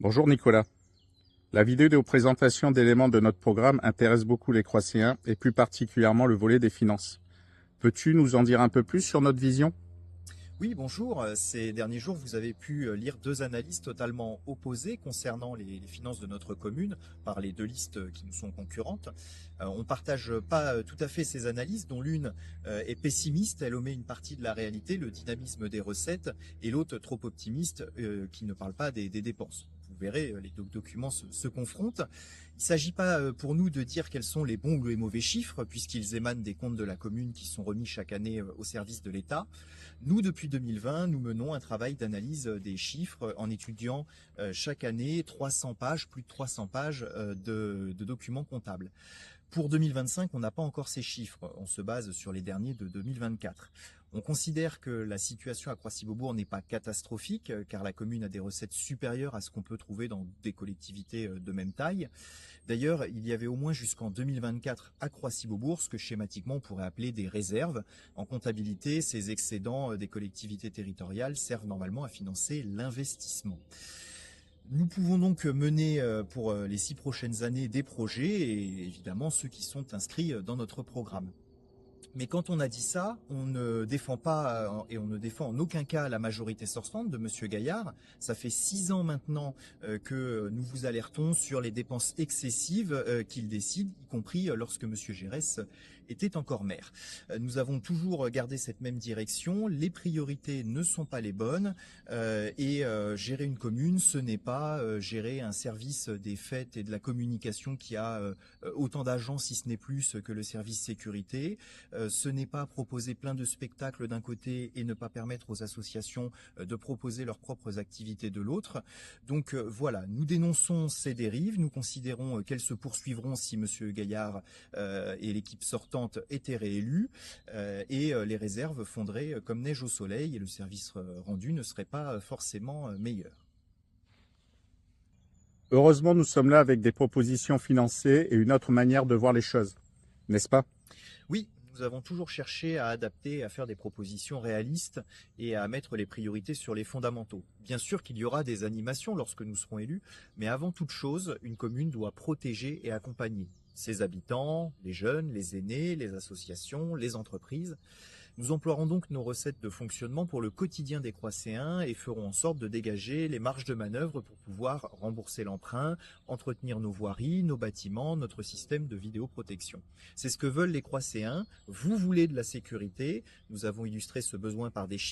Bonjour Nicolas. La vidéo de présentation d'éléments de notre programme intéresse beaucoup les Croatéens et plus particulièrement le volet des finances. Peux-tu nous en dire un peu plus sur notre vision? Oui, bonjour. Ces derniers jours, vous avez pu lire deux analyses totalement opposées concernant les finances de notre commune par les deux listes qui nous sont concurrentes. On ne partage pas tout à fait ces analyses, dont l'une est pessimiste, elle omet une partie de la réalité, le dynamisme des recettes, et l'autre trop optimiste, qui ne parle pas des dépenses. Vous verrez, les deux documents se confrontent. Il ne s'agit pas pour nous de dire quels sont les bons ou les mauvais chiffres, puisqu'ils émanent des comptes de la commune qui sont remis chaque année au service de l'État. Nous, depuis 2020, nous menons un travail d'analyse des chiffres en étudiant chaque année 300 pages, plus de 300 pages de documents comptables. Pour 2025, on n'a pas encore ces chiffres. On se base sur les derniers de 2024. On considère que la situation à Croissy-Beaubourg n'est pas catastrophique, car la commune a des recettes supérieures à ce qu'on peut trouver dans des collectivités de même taille. D'ailleurs, il y avait au moins jusqu'en 2024 à Croissy-Beaubourg ce que schématiquement on pourrait appeler des réserves. En comptabilité, ces excédents des collectivités territoriales servent normalement à financer l'investissement. Nous pouvons donc mener pour les 6 prochaines années des projets et évidemment ceux qui sont inscrits dans notre programme. Mais quand on a dit ça, on ne défend pas et on ne défend en aucun cas la majorité sortante de Monsieur Gaillard. Ça fait 6 ans maintenant que nous vous alertons sur les dépenses excessives qu'il décide, y compris lorsque Monsieur Gérès était encore maire. Nous avons toujours gardé cette même direction. Les priorités ne sont pas les bonnes et gérer une commune, ce n'est pas gérer un service des fêtes et de la communication qui a autant d'agents, si ce n'est plus, que le service sécurité. Ce n'est pas proposer plein de spectacles d'un côté et ne pas permettre aux associations de proposer leurs propres activités de l'autre. Donc voilà, nous dénonçons ces dérives, nous considérons qu'elles se poursuivront si Monsieur Gaillard et l'équipe sortante étaient réélus et les réserves fonderaient comme neige au soleil et le service rendu ne serait pas forcément meilleur. Heureusement, nous sommes là avec des propositions financées et une autre manière de voir les choses, n'est-ce pas? Oui, nous avons toujours cherché à adapter, à faire des propositions réalistes et à mettre les priorités sur les fondamentaux. Bien sûr qu'il y aura des animations lorsque nous serons élus, mais avant toute chose, une commune doit protéger et accompagner ses habitants, les jeunes, les aînés, les associations, les entreprises. Nous emploierons donc nos recettes de fonctionnement pour le quotidien des Croisséens et ferons en sorte de dégager les marges de manœuvre pour pouvoir rembourser l'emprunt, entretenir nos voiries, nos bâtiments, notre système de vidéoprotection. C'est ce que veulent les Croisséens. Vous voulez de la sécurité. Nous avons illustré ce besoin par des chiffres.